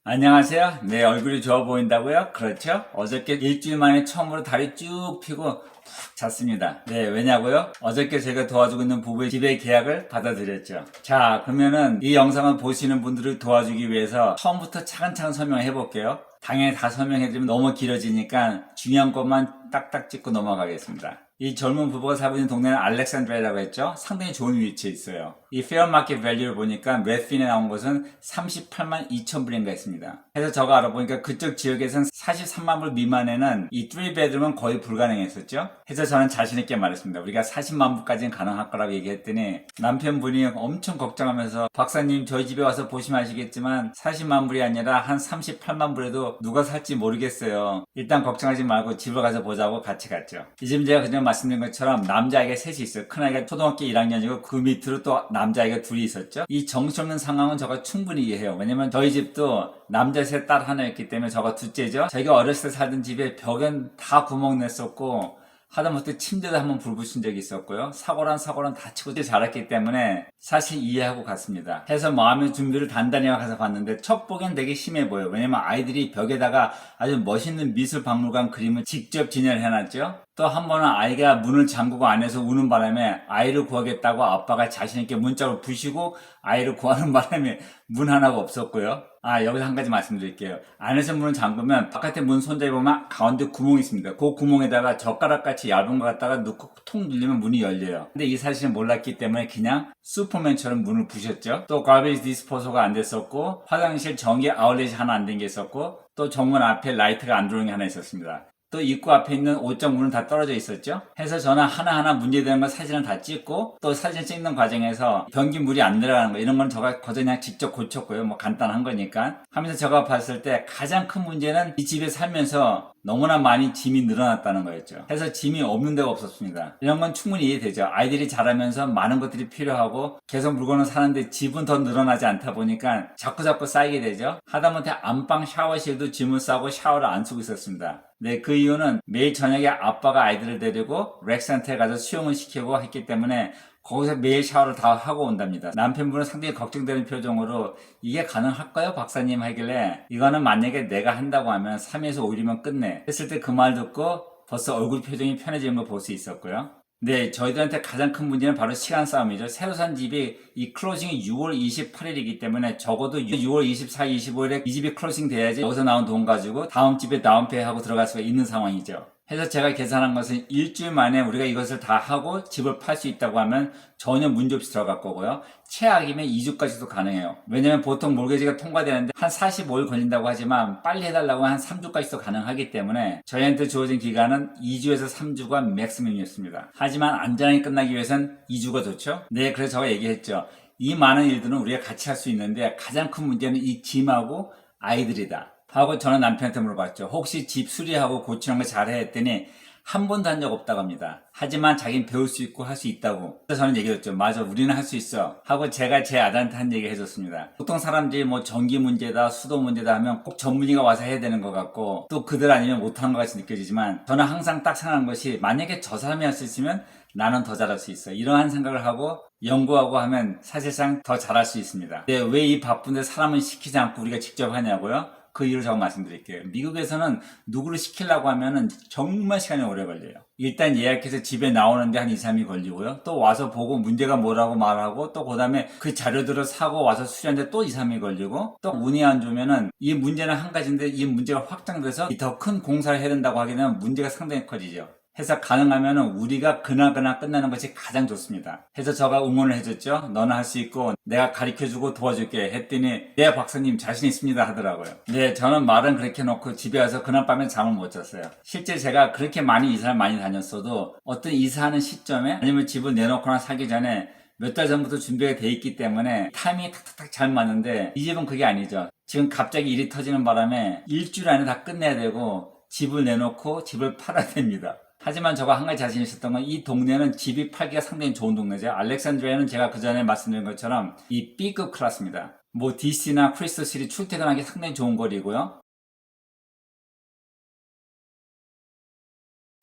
안녕하세요. 네, 얼굴이 좋아 보인다고요? 그렇죠? 어저께 일주일 만에 처음으로 다리 쭉 펴고 푹 잤습니다. 네, 왜냐고요? 어저께 제가 도와주고 있는 부부의 집의 계약을 받아들였죠. 자, 그러면은 이 영상을 보시는 분들을 도와주기 위해서 처음부터 차근차근 설명해 볼게요. 당연히 다 설명해드리면 너무 길어지니까 중요한 것만 딱딱 짚고 넘어가겠습니다. 이 젊은 부부가 살고 있는 동네는 알렉산드리아라고 했죠. 상당히 좋은 위치에 있어요. 이 페어마켓 밸류를 보니까 레핀에 나온 것은 38만 2천 불인가 했습니다. 그래서 저거 알아보니까 그쪽 지역에서는 43만 불 미만에는 이 3베드룸은 거의 불가능했었죠. 그래서 저는 자신있게 말했습니다. 우리가 40만 불까지는 가능할 거라고 얘기했더니 남편분이 엄청 걱정하면서 박사님 저희 집에 와서 보시면 아시겠지만 40만 불이 아니라 한 38만 불에도 누가 살지 모르겠어요. 일단 걱정하지 말고 집을 가서 보자고 같이 갔죠. 이 집 제가 그냥 말씀드린 것처럼 남자아이가 셋이 있어요. 큰아이가 초등학교 1학년이고 그 밑으로 또 남자아이가 둘이 있었죠. 이 정신없는 상황은 저가 충분히 이해해요. 왜냐면 저희 집도 남자 셋 딸 하나였기 때문에 저가 둘째죠. 저희가 어렸을 때 살던 집에 벽엔 다 구멍 냈었고 하다못해 침대도 한번 불 붙인 적이 있었고요. 사고란 다 치고 자랐기 때문에 사실 이해하고 갔습니다. 해서 마음의 준비를 단단히 하고 가서 봤는데 첫 보기엔 되게 심해 보여요. 왜냐면 아이들이 벽에다가 아주 멋있는 미술 박물관 그림을 직접 진열을 해놨죠. 또 한 번은 아이가 문을 잠그고 안에서 우는 바람에 아이를 구하겠다고 아빠가 자신있게 문짝을 부시고 아이를 구하는 바람에 문 하나가 없었고요. 여기서 한 가지 말씀드릴게요. 안에서 문을 잠그면 바깥에 문 손잡이 보면 가운데 구멍이 있습니다. 그 구멍에다가 젓가락같이 얇은 거 갖다가 넣고 통 눌리면 문이 열려요. 근데 이 사실을 몰랐기 때문에 그냥 슈퍼맨처럼 문을 부셨죠. 또 가베이지 디스포서가 안 됐었고 화장실 전기 아울렛이 하나 안 된 게 있었고 또 정문 앞에 라이트가 안 들어오는 게 하나 있었습니다. 또 입구 앞에 있는 옷장 문은 다 떨어져 있었죠. 해서 저는 하나하나 문제되는 거 사진을 다 찍고 또 사진 찍는 과정에서 변기 물이 안 들어가는 거 이런 건 제가 거저 그냥 직접 고쳤고요. 뭐 간단한 거니까 하면서 제가 봤을 때 가장 큰 문제는 이 집에 살면서 너무나 많이 짐이 늘어났다는 거였죠. 그래서 짐이 없는 데가 없었습니다. 이런 건 충분히 이해되죠. 아이들이 자라면서 많은 것들이 필요하고 계속 물건을 사는데 집은 더 늘어나지 않다 보니까 자꾸자꾸 쌓이게 되죠. 하다못해 안방 샤워실도 짐을 싸고 샤워를 안 쓰고 있었습니다. 네, 그 이유는 매일 저녁에 아빠가 아이들을 데리고 렉센터에 가서 수영을 시키고 했기 때문에 거기서 매일 샤워를 다 하고 온답니다. 남편분은 상당히 걱정되는 표정으로 이게 가능할까요 박사님 하길래 이거는 만약에 내가 한다고 하면 3에서 5일이면 끝내 했을 때 그 말 듣고 벌써 얼굴 표정이 편해지는 걸 볼 수 있었고요. 네, 저희들한테 가장 큰 문제는 바로 시간 싸움이죠. 새로 산 집이 이 클로징이 6월 28일이기 때문에 적어도 6월 24, 25일에 이 집이 클로징 돼야지 여기서 나온 돈 가지고 다음 집에 다운페이하고 들어갈 수가 있는 상황이죠. 해서 제가 계산한 것은 일주일 만에 우리가 이것을 다 하고 집을 팔 수 있다고 하면 전혀 문제없이 들어갈 거고요. 최악이면 2주까지도 가능해요. 왜냐면 보통 몰개지가 통과되는데 한 45일 걸린다고 하지만 빨리 해달라고 하면 한 3주까지도 가능하기 때문에 저희한테 주어진 기간은 2주에서 3주가 맥시멈이었습니다. 하지만 안전하게 끝나기 위해선 2주가 좋죠. 네, 그래서 제가 얘기했죠. 이 많은 일들은 우리가 같이 할 수 있는데 가장 큰 문제는 이 짐하고 아이들이다. 하고 저는 남편한테 물어봤죠. 혹시 집 수리하고 고치는 거 잘해 했더니 한 번도 한 적 없다고 합니다. 하지만 자기는 배울 수 있고 할 수 있다고. 그래서 저는 얘기했죠. 맞아, 우리는 할 수 있어. 하고 제가 제 아들한테 한 얘기 해줬습니다. 보통 사람들이 뭐 전기 문제다, 수도 문제다 하면 꼭 전문의가 와서 해야 되는 것 같고 또 그들 아니면 못하는 것 같이 느껴지지만 저는 항상 딱 생각하는 것이 만약에 저 사람이 할 수 있으면 나는 더 잘할 수 있어. 이러한 생각을 하고 연구하고 하면 사실상 더 잘할 수 있습니다. 근데 왜 이 바쁜데 사람은 시키지 않고 우리가 직접 하냐고요? 그 이유를 제가 말씀드릴게요. 미국에서는 누구를 시키려고 하면은 정말 시간이 오래 걸려요. 일단 예약해서 집에 나오는데 한 2, 3일 걸리고요. 또 와서 보고 문제가 뭐라고 말하고 또 그 다음에 그 자료들을 사고 와서 수리하는데 또 2, 3일 걸리고 또 운이 안 좋으면은 이 문제는 한 가지인데 이 문제가 확장돼서 더 큰 공사를 해야 된다고 하게 되면 문제가 상당히 커지죠. 해서 가능하면 우리가 그날 끝나는 것이 가장 좋습니다. 해서 제가 응원을 해줬죠. 너는 할 수 있고 내가 가르쳐주고 도와줄게 했더니 네 박사님 자신 있습니다 하더라고요. 네, 저는 말은 그렇게 놓고 집에 와서 그날 밤에 잠을 못 잤어요. 실제 제가 그렇게 많이 이사를 많이 다녔어도 어떤 이사하는 시점에 아니면 집을 내놓거나 사기 전에 몇 달 전부터 준비가 돼 있기 때문에 타이밍이 탁탁탁 잘 맞는데 이 집은 그게 아니죠. 지금 갑자기 일이 터지는 바람에 일주일 안에 다 끝내야 되고 집을 내놓고 집을 팔아야 됩니다. 하지만 저가 한 가지 자신 있었던 건 이 동네는 집이 팔기가 상당히 좋은 동네죠. 알렉산드리아는 제가 그 전에 말씀드린 것처럼 이 B급 클래스입니다. 뭐 DC나 크리스토실이 출퇴근하기 상당히 좋은 거리고요.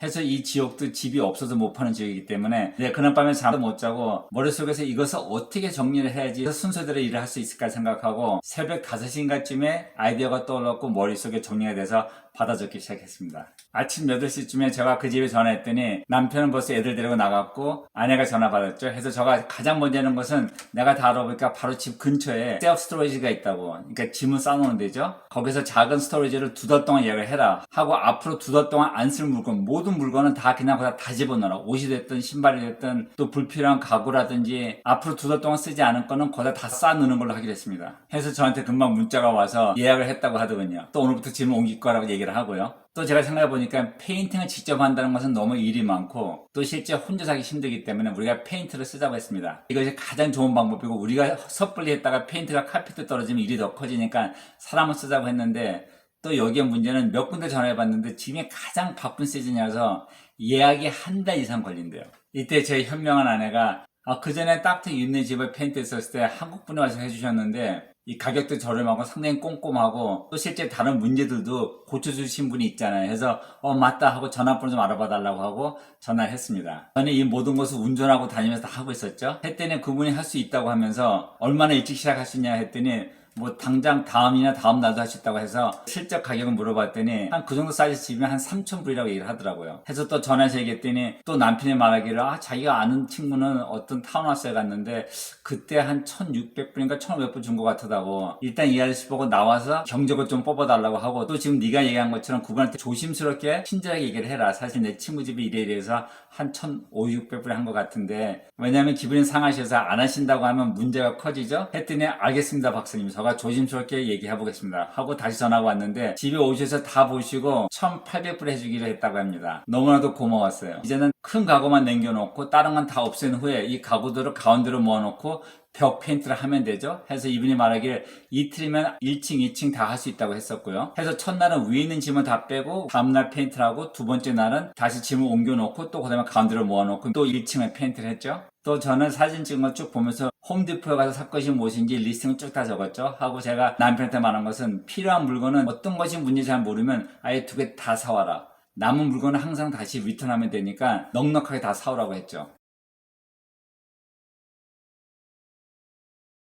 해서 이 지역도 집이 없어서 못 파는 지역이기 때문에 그날 밤에 잠도 못 자고 머릿속에서 이것을 어떻게 정리를 해야지 순서대로 일을 할 수 있을까 생각하고 새벽 5시인가쯤에 아이디어가 떠올랐고 머릿속에 정리가 돼서 받아 적기 시작했습니다. 아침 8시쯤에 제가 그 집에 전화했더니 남편은 벌써 애들 데리고 나갔고 아내가 전화 받았죠. 해서 제가 가장 먼저 하는 것은 내가 다 알아보니까 바로 집 근처에 셀프 스토리지가 있다고. 그러니까 짐을 싸놓는 데죠. 거기서 작은 스토리지를 2달 동안 예약을 해라 하고 앞으로 2달 동안 안 쓸 물건 모든 물건은 다 그냥 거기다 다 집어넣어라. 옷이 됐든 신발이 됐든 또 불필요한 가구라든지 앞으로 2달 동안 쓰지 않을 거는 거기다 다 쌓아놓는 걸로 하기로 했습니다. 해서 저한테 금방 문자가 와서 예약을 했다고 하더군요. 또 오늘부터 짐을 옮길 거라고 얘기를 하고요. 또 제가 생각해보니까 페인팅을 직접 한다는 것은 너무 일이 많고 또 실제 혼자 하기 힘들기 때문에 우리가 페인트를 쓰자고 했습니다. 이것이 가장 좋은 방법이고 우리가 섣불리 했다가 페인트가 카펫에 떨어지면 일이 더 커지니까 사람을 쓰자고 했는데 또 여기에 문제는 몇 군데 전화해봤는데 지금이 가장 바쁜 시즌이라서 예약이 한 달 이상 걸린대요. 이때 제 현명한 아내가 그 전에 딱트 있는 집을 페인트 했었을 때 한국분이 와서 해주셨는데 이 가격도 저렴하고 상당히 꼼꼼하고 또 실제 다른 문제들도 고쳐주신 분이 있잖아요. 그래서 맞다 하고 전화번호 좀 알아봐 달라고 하고 전화를 했습니다. 저는 이 모든 것을 운전하고 다니면서 다 하고 있었죠. 했더니 그분이 할 수 있다고 하면서 얼마나 일찍 시작할 수 있냐 했더니 뭐 당장 다음이나 다음 날도 할 수 있다고 해서 실적 가격을 물어봤더니 한 그 정도 사이즈 집이면 한 3,000불이라고 얘기를 하더라고요. 해서 또 전화해서 얘기했더니 또 남편이 말하기를 자기가 아는 친구는 어떤 타운하우스에 갔는데 그때 한 1,600불인가 1,500불 준 것 같다고 일단 이 아저씨 보고 나와서 경적을 좀 뽑아달라고 하고 또 지금 네가 얘기한 것처럼 그분한테 조심스럽게 친절하게 얘기를 해라. 사실 내 친구 집이 이래서 한 1,500~600불 한 것 같은데 왜냐하면 기분이 상하셔서 안 하신다고 하면 문제가 커지죠. 했더니 알겠습니다 박사님. 저가 조심스럽게 얘기해 보겠습니다 하고 다시 전화가 왔는데 집에 오셔서 다 보시고 1,800불 해주기로 했다고 합니다. 너무나도 고마웠어요. 이제는 큰 가구만 남겨놓고 다른 건 다 없앤 후에 이 가구들을 가운데로 모아놓고 벽 페인트를 하면 되죠. 해서 이분이 말하기를 이틀이면 1층, 2층 다 할 수 있다고 했었고요. 해서 첫날은 위에 있는 짐은 다 빼고 다음날 페인트를 하고 두 번째 날은 다시 짐을 옮겨놓고 또 그 다음에 가운데로 모아놓고 또 1층에 페인트를 했죠. 또 저는 사진 찍은 거 쭉 보면서 홈디포에 가서 살 것이 무엇인지 리스팅을 쭉 다 적었죠. 하고 제가 남편한테 말한 것은 필요한 물건은 어떤 것이 문제인지 잘 모르면 아예 2개 다 사와라. 남은 물건은 항상 다시 리턴하면 되니까 넉넉하게 다 사오라고 했죠.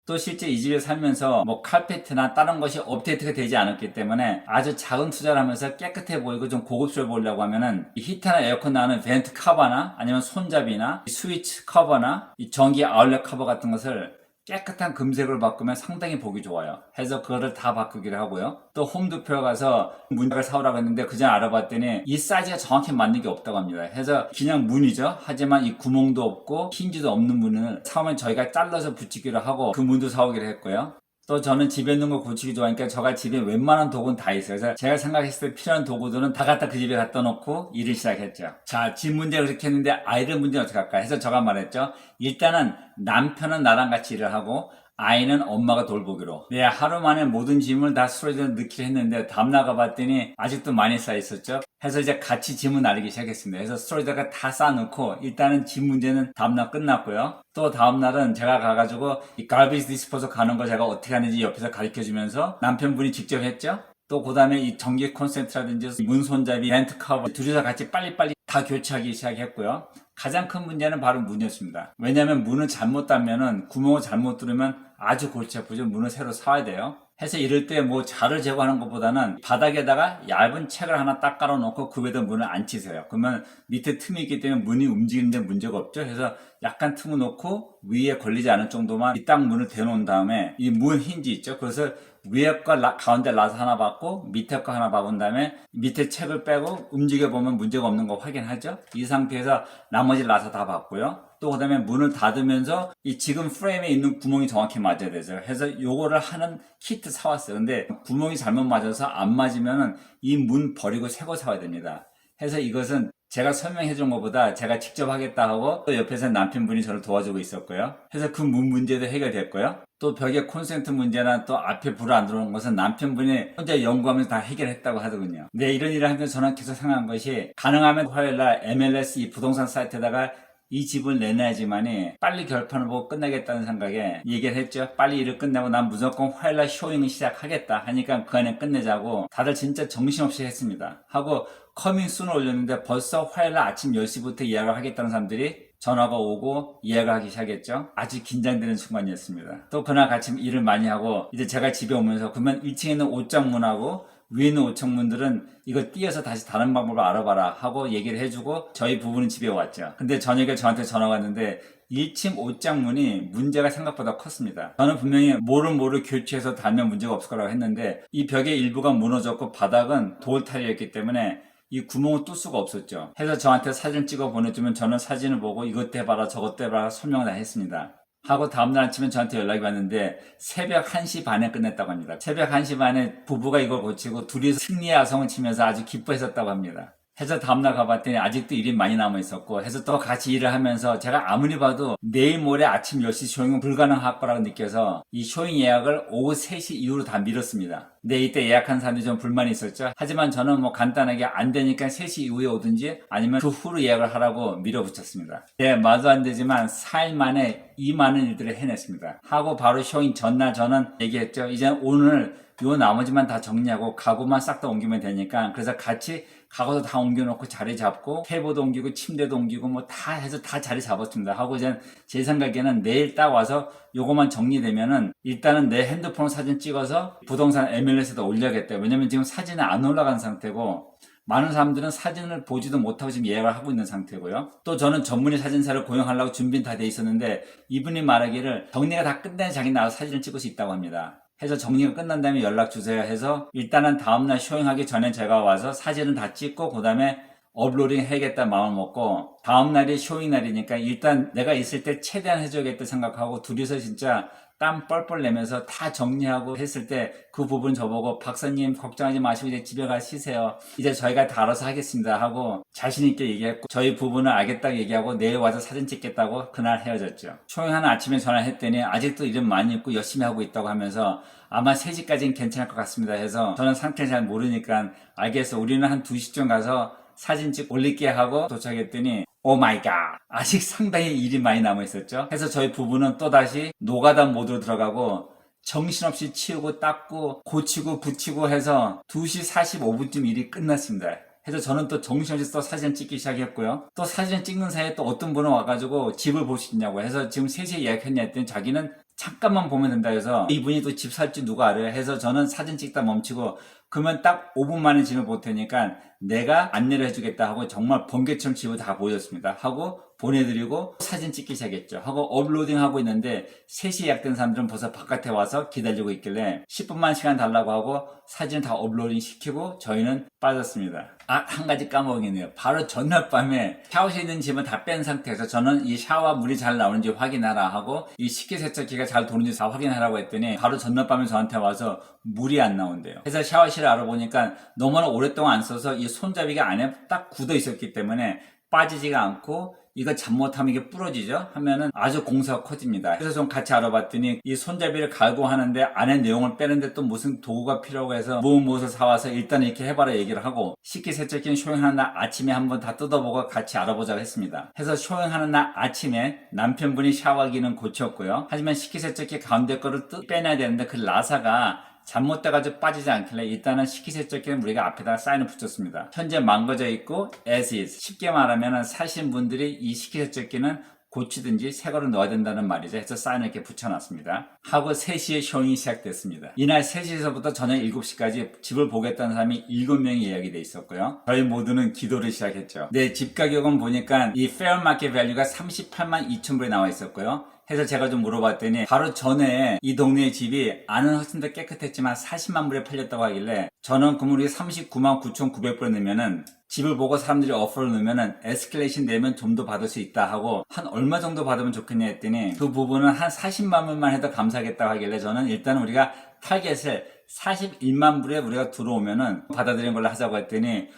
또 실제 이 집에 살면서 뭐 칼페트나 다른 것이 업데이트가 되지 않았기 때문에 아주 작은 투자를 하면서 깨끗해 보이고 좀 고급스러워 보이려고 하면은 이 히터나 에어컨 나오는 벤트 커버나 아니면 손잡이나 이 스위치 커버나 이 전기 아울렛 커버 같은 것을 깨끗한 금색으로 바꾸면 상당히 보기 좋아요. 해서 그거를 다 바꾸기로 하고요. 또 홈디포에 가서 문짝을 사오라고 했는데 그전 알아봤더니 이 사이즈가 정확히 맞는 게 없다고 합니다. 해서 그냥 문이죠. 하지만 이 구멍도 없고 힌지도 없는 문을 사오면 저희가 잘라서 붙이기로 하고 그 문도 사오기로 했고요. 또 저는 집에 있는 거 고치기 좋아하니까 저가 집에 웬만한 도구는 다 있어요. 그래서 제가 생각했을 때 필요한 도구들은 다 갖다 그 집에 갖다 놓고 일을 시작했죠. 자, 집 문제가 그렇게 했는데 아이들 문제는 어떻게 할까 해서 저가 말했죠. 일단은 남편은 나랑 같이 일을 하고 아이는 엄마가 돌보기로. 네, 하루 만에 모든 짐을 다 스토리지에 넣기로 했는데 다음 나가봤더니 아직도 많이 쌓여있었죠. 해서 이제 같이 짐을 나르기 시작했습니다. 그래서 스토리지에다가 다 쌓아놓고 일단은 짐 문제는 다음날 끝났고요. 또 다음날은 제가 가가지고 이 갈비지 디스포저 가는 거 제가 어떻게 하는지 옆에서 가르쳐주면서 남편분이 직접 했죠. 또 그 다음에 이 전기 콘센트라든지 문 손잡이, 렌트 커버 둘이서 같이 빨리빨리 다 교체하기 시작했고요. 가장 큰 문제는 바로 문이었습니다. 왜냐하면 문을 잘못 닫으면은 구멍을 잘못 뚫으면 아주 골치 아프죠. 문을 새로 사야 돼요. 해서 이럴 때 뭐 자를 제거하는 것보다는 바닥에다가 얇은 책을 하나 딱 깔아놓고 그 위에다 문을 안 치세요. 그러면 밑에 틈이 있기 때문에 문이 움직이는데 문제가 없죠. 그래서 약간 틈을 놓고 위에 걸리지 않을 정도만 이 딱 문을 대놓은 다음에 이 문 힌지 있죠. 그래서 위에 거 가운데 라서 하나 받고 밑에 거 하나 박은 다음에 밑에 책을 빼고 움직여보면 문제가 없는 거 확인하죠. 이 상태에서 나머지 라서 다 받고요. 또 그 다음에 문을 닫으면서 이 지금 프레임에 있는 구멍이 정확히 맞아야 되죠. 그래서 요거를 하는 키트 사왔어요. 근데 구멍이 잘못 맞아서 안 맞으면은 이 문 버리고 새 거 사와야 됩니다. 해서 이것은 제가 설명해 준 것보다 제가 직접 하겠다 하고 또 옆에서 남편분이 저를 도와주고 있었고요. 그래서 그 문 문제도 해결됐고요. 또 벽에 콘센트 문제나 또 앞에 불 안 들어오는 것은 남편분이 혼자 연구하면서 다 해결했다고 하더군요. 네, 이런 일을 하면서 저는 계속 생각한 것이 가능하면 화요일날 MLS 이 부동산 사이트에다가 이 집을 내놔야지만이 빨리 결판을 보고 끝나겠다는 생각에 얘기를 했죠. 빨리 일을 끝내고 난 무조건 화요일날 쇼잉을 시작하겠다 하니까 그 안에 끝내자고 다들 진짜 정신없이 했습니다. 하고 커밍 순을 올렸는데 벌써 화요일날 아침 10시부터 예약을 하겠다는 사람들이 전화가 오고 예약을 하기 시작했죠. 아주 긴장되는 순간이었습니다. 또 그날 같이 일을 많이 하고 이제 제가 집에 오면서 그러면 1층에 있는 옷장문하고 위에 있는 옷장문들은 이거 띄어서 다시 다른 방법을 알아봐라 하고 얘기를 해주고 저희 부부는 집에 왔죠. 근데 저녁에 저한테 전화가 왔는데 1층 옷장문이 문제가 생각보다 컸습니다. 저는 분명히 뭐를 교체해서 달면 문제가 없을 거라고 했는데 이 벽의 일부가 무너졌고 바닥은 돌탈이었기 때문에 이 구멍을 뚫을 수가 없었죠. 해서 저한테 사진 찍어 보내주면 저는 사진을 보고 이것도 해봐라 저것도 해봐라 설명을 다 했습니다. 하고 다음날 아침에 저한테 연락이 왔는데 새벽 1시 반에 끝냈다고 합니다. 새벽 1시 반에 부부가 이걸 고치고 둘이서 승리의 아성을 치면서 아주 기뻐했었다고 합니다. 해서 다음날 가봤더니 아직도 일이 많이 남아있었고 해서 또 같이 일을 하면서 제가 아무리 봐도 내일 모레 아침 10시 쇼잉은 불가능할 거라고 느껴서 이 쇼잉 예약을 오후 3시 이후로 다 미뤘습니다. 근데 이때 예약한 사람들이 좀 불만이 있었죠. 하지만 저는 뭐 간단하게 안 되니까 3시 이후에 오든지 아니면 그 후로 예약을 하라고 밀어붙였습니다. 네, 말도 안 되지만 4일 만에 이 많은 일들을 해냈습니다. 하고 바로 쇼잉 전날 저는 얘기했죠. 이제 오늘 요 나머지만 다 정리하고 가구만 싹 다 옮기면 되니까 그래서 같이 가구도 다 옮겨놓고 자리 잡고 테이블도 옮기고 침대도 옮기고 뭐 다 해서 다 자리 잡았습니다. 하고 이제 제 생각에는 내일 딱 와서 요거만 정리되면은 일단은 내 핸드폰 사진 찍어서 부동산 MLS에다 올려야겠다. 왜냐면 지금 사진이 안 올라간 상태고 많은 사람들은 사진을 보지도 못하고 지금 예약을 하고 있는 상태고요. 또 저는 전문의 사진사를 고용하려고 준비는 다 돼 있었는데 이분이 말하기를 정리가 다 끝나야 자기 나와서 사진을 찍을 수 있다고 합니다. 해서 정리가 끝난 다음에 연락 주세요 해서 일단은 다음날 쇼잉하기 전에 제가 와서 사진은 다 찍고 그 다음에 업로딩 해야겠다 마음을 먹고 다음날이 쇼잉 날이니까 일단 내가 있을 때 최대한 해줘야겠다 생각하고 둘이서 진짜 땀 뻘뻘 내면서 다 정리하고 했을 때 그 부분 저보고 박사님 걱정하지 마시고 이제 집에 가 쉬세요. 이제 저희가 다 알아서 하겠습니다 하고 자신있게 얘기했고 저희 부부는 알겠다고 얘기하고 내일 와서 사진 찍겠다고 그날 헤어졌죠. 쇼잉하는 아침에 전화했더니 아직도 일은 많이 있고 열심히 하고 있다고 하면서 아마 3시까지는 괜찮을 것 같습니다 해서 저는 상태 잘 모르니까 알겠어 우리는 한 2시쯤 가서 사진 찍 올릴게 하고 도착했더니 오 마이 갓 아직 상당히 일이 많이 남아있었죠. 그래서 저희 부부는 또다시 노가다 모드로 들어가고 정신없이 치우고 닦고 고치고 붙이고 해서 2시 45분쯤 일이 끝났습니다. 해서 저는 또 정신없이 또 사진 찍기 시작했고요. 또 사진 찍는 사이에 또 어떤 분은 와가지고 집을 볼 수 있냐고 해서 지금 3시에 예약했냐 했더니 자기는 잠깐만 보면 된다 해서 이분이 또 집 살지 누가 알아요 해서 저는 사진 찍다 멈추고 그러면 딱 5분 만에 집을 볼 테니까 내가 안내를 해주겠다 하고 정말 번개처럼 집을 다 보여줬습니다. 하고 보내드리고 사진 찍기 시작했죠. 하고 업로딩 하고 있는데 3시 예약된 사람들은 벌써 바깥에 와서 기다리고 있길래 10분만 시간 달라고 하고 사진을 다 업로딩 시키고 저희는 빠졌습니다. 한 가지 까먹었네요. 바로 전날 밤에 샤워실에 있는 짐을 다 뺀 상태에서 저는 이 샤워 물이 잘 나오는지 확인하라 하고 이 식기세척기가 잘 도는지 다 확인하라고 했더니 바로 전날 밤에 저한테 와서 물이 안 나온대요. 그래서 샤워실을 알아보니까 너무나 오랫동안 안 써서 이 손잡이가 안에 딱 굳어 있었기 때문에 빠지지가 않고 이거 잘못하면 이게 부러지죠? 하면은 아주 공사가 커집니다. 그래서 좀 같이 알아봤더니 이 손잡이를 갈고 하는데 안에 내용을 빼는데 또 무슨 도구가 필요하고 해서 무엇을 사와서 일단 이렇게 해봐라 얘기를 하고 식기세척기는 쇼잉하는 날 아침에 한번 다 뜯어보고 같이 알아보자고 했습니다. 해서 쇼잉하는 날 아침에 남편분이 샤워기는 고쳤고요. 하지만 식기세척기 가운데 거를 빼내야 되는데 그 라사가 잘못돼가지고 빠지지 않길래 일단은 식기세척기는 우리가 앞에다가 사인을 붙였습니다. 현재 망가져 있고 as is. 쉽게 말하면 사신 분들이 이 식기세척기는 고치든지 새 거를 넣어야 된다는 말이죠. 해서 사인을 이렇게 붙여놨습니다. 하고 3시에 쇼잉이 시작됐습니다. 이날 3시에서부터 저녁 7시까지 집을 보겠다는 사람이 7명이 예약이 돼 있었고요. 저희 모두는 기도를 시작했죠. 네, 집 가격은 보니까 이 페어 마켓 밸류가 38만 2천 불에 나와 있었고요. 해서 제가 좀 물어봤더니 바로 전에 이 동네의 집이 안은 훨씬 더 깨끗했지만 40만 불에 팔렸다고 하길래 저는 그럼 우리 39만 9,900불에 넣으면은 집을 보고 사람들이 오퍼를 넣으면은 에스컬레이션 내면 좀 더 받을 수 있다 하고 한 얼마 정도 받으면 좋겠냐 했더니 그 부분은 한 40만 불만 해도 감사하겠다고 하길래 저는 일단 우리가 타겟을 41만 불에 우리가 들어오면은 받아들이는 걸로 하자고 했더니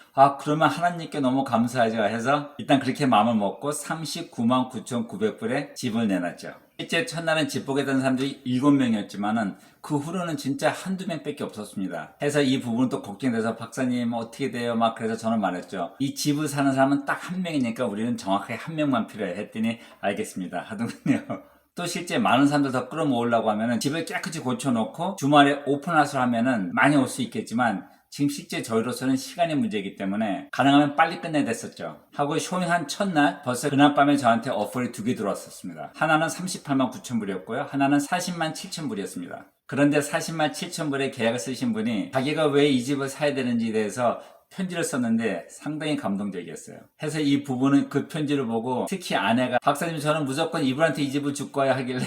그러면 하나님께 너무 감사하죠 해서 일단 그렇게 마음을 먹고 39만 9,900불에 집을 내놨죠. 실제 첫날은 집 보게 된 사람들이 7명이었지만은 그 후로는 진짜 한두 명밖에 없었습니다. 해서 이 부분은 또 걱정돼서 박사님 어떻게 돼요? 막 그래서 저는 말했죠. 이 집을 사는 사람은 딱 한 명이니까 우리는 정확하게 한 명만 필요해 했더니 알겠습니다 하더군요. 또 실제 많은 사람들 더 끌어모으려고 하면은 집을 깨끗이 고쳐놓고 주말에 오픈하우스를 하면은 많이 올 수 있겠지만 지금 실제 저희로서는 시간의 문제이기 때문에 가능하면 빨리 끝내야 됐었죠. 하고 쇼잉한 첫날 벌써 그날 밤에 저한테 어플이 2개 들어왔었습니다. 하나는 38만 9천 불이었고요. 하나는 40만 7천 불이었습니다. 그런데 40만 7천 불의 계약을 쓰신 분이 자기가 왜 이 집을 사야 되는지에 대해서 편지를 썼는데 상당히 감동적이었어요. 해서 이 부분은 그 편지를 보고 특히 아내가 박사님 저는 무조건 이분한테 이 집을 줄 거야 하길래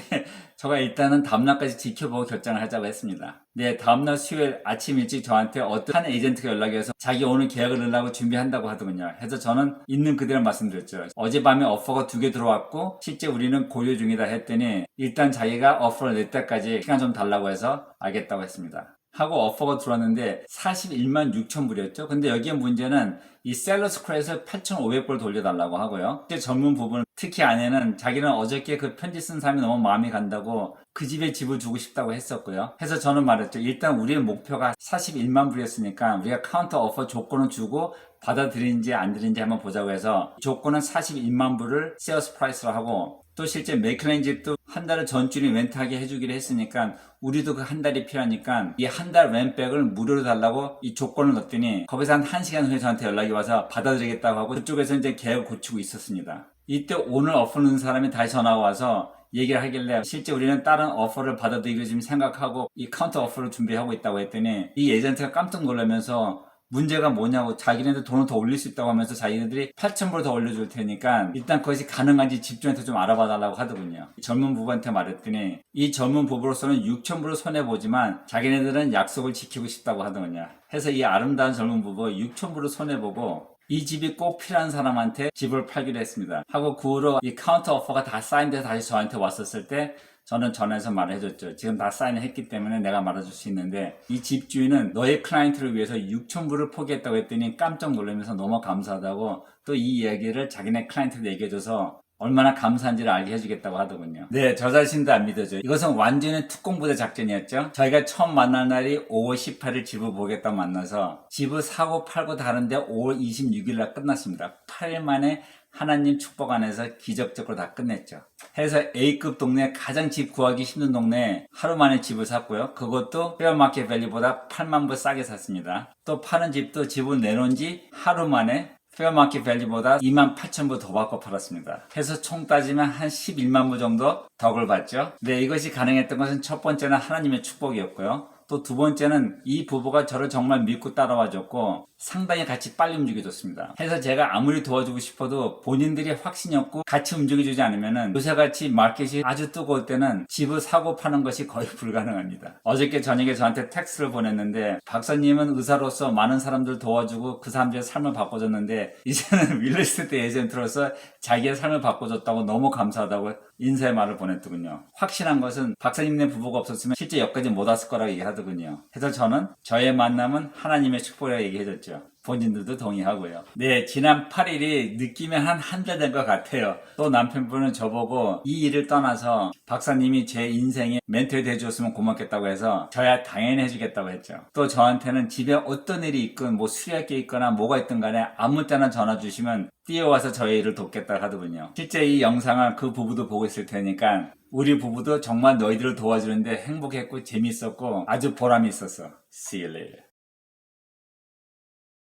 제가 일단은 다음날까지 지켜보고 결정을 하자고 했습니다. 네, 다음날 수요일 아침 일찍 저한테 어떤 한 에이전트가 연락이 와서 자기 오늘 계약을 넣으려고 준비한다고 하더군요. 해서 저는 있는 그대로 말씀드렸죠. 어젯밤에 오퍼가 2개 들어왔고 실제 우리는 고려 중이다 했더니 일단 자기가 오퍼를 낼 때까지 시간 좀 달라고 해서 알겠다고 했습니다. 하고 오퍼가 들어왔는데 41만 6천 불이었죠. 근데 여기에 문제는 이 셀러스 크레딧을 8,500불 돌려달라고 하고요. 이제 전문 부분 특히 아내는 자기는 어저께 그 편지 쓴 사람이 너무 마음이 간다고 그 집에 집을 주고 싶다고 했었고요. 해서 저는 말했죠. 일단 우리의 목표가 41만 불이었으니까 우리가 카운터 오퍼 조건을 주고 받아들이는지 안 들이는지 한번 보자고 해서 조건은 41만 불을 세어스 프라이스로 하고 또 실제 메이클랜 집도 한 달을 전주리 렌트하게 해주기로 했으니까 우리도 그 한 달이 필요하니까 이 한 달 렌트백을 무료로 달라고 이 조건을 넣었더니 거기서 한 1시간 후에 저한테 연락이 와서 받아들이겠다고 하고 그쪽에서 이제 계약을 고치고 있었습니다. 이때 오늘 오퍼 넣은 사람이 다시 전화가 와서 얘기를 하길래 실제 우리는 다른 오퍼를 받아들이기로 지금 생각하고 이 카운터 오퍼를 준비하고 있다고 했더니 이 에이전트가 깜짝 놀라면서 문제가 뭐냐고 자기네들 돈을 더 올릴 수 있다고 하면서 자기네들이 8,000불 더 올려줄 테니까 일단 그것이 가능한지 집주인한테 좀 알아봐 달라고 하더군요. 젊은 부부한테 말했더니 이 젊은 부부로서는 6,000불을 손해보지만 자기네들은 약속을 지키고 싶다고 하더군요. 해서 이 아름다운 젊은 부부 6,000불을 손해보고 이 집이 꼭 필요한 사람한테 집을 팔기로 했습니다. 하고 그 후로 이 카운터 오퍼가 다 사인돼서 다시 저한테 왔었을 때 저는 전화해서 말해줬죠. 지금 다 사인을 했기 때문에 내가 말해줄 수 있는데 이 집주인은 너의 클라이언트를 위해서 6,000불을 포기했다고 했더니 깜짝 놀라면서 너무 감사하다고 또 이 이야기를 자기네 클라이언트한테 얘기해줘서 얼마나 감사한지를 알게 해주겠다고 하더군요. 네, 저 자신도 안 믿어져요. 이것은 완전히 특공부대 작전이었죠. 저희가 처음 만난 날이 5월 18일 집을 보겠다고 만나서 집을 사고 팔고 다른데 5월 26일 날 끝났습니다. 8일 만에 하나님 축복 안에서 기적적으로 다 끝냈죠. 해서 A급 동네 가장 집 구하기 힘든 동네에 하루 만에 집을 샀고요. 그것도 페어마켓 밸리보다 8만 불 싸게 샀습니다. 또 파는 집도 집을 내놓은 지 하루 만에 페어마켓 밸리보다 2만 8천 불 더 받고 팔았습니다. 해서 총 따지면 한 11만 불 정도 덕을 봤죠. 네, 이것이 가능했던 것은 첫 번째는 하나님의 축복이었고요. 또 두 번째는 이 부부가 저를 정말 믿고 따라와줬고 상당히 같이 빨리 움직여줬습니다. 해서 제가 아무리 도와주고 싶어도 본인들이 확신이 없고 같이 움직여주지 않으면은 요새같이 마켓이 아주 뜨거울 때는 집을 사고 파는 것이 거의 불가능합니다. 어저께 저녁에 저한테 텍스트를 보냈는데 박사님은 의사로서 많은 사람들 도와주고 그 사람들의 삶을 바꿔줬는데 이제는 윌리스테이트 에이전트로서 자기의 삶을 바꿔줬다고 너무 감사하다고 인사의 말을 보냈더군요. 확실한 것은 박사님네 부부가 없었으면 실제 여기까지 못 왔을 거라고 얘기하더군요. 그래서 저는 저의 만남은 하나님의 축복이라고 얘기해줬죠. 본인들도 동의하고요. 네, 지난 8일이 느끼면 한 달 된 것 같아요. 또 남편분은 저보고 이 일을 떠나서 박사님이 제 인생에 멘토리 돼주었으면 고맙겠다고 해서 저야 당연히 해주겠다고 했죠. 또 저한테는 집에 어떤 일이 있건 뭐 수리할 게 있거나 뭐가 있든 간에 아무 때나 전화 주시면 뛰어와서 저의 일을 돕겠다고 하더군요. 실제 이 영상을 그 부부도 보고 있을 테니까 우리 부부도 정말 너희들을 도와주는데 행복했고 재밌었고 아주 보람이 있었어. See you later.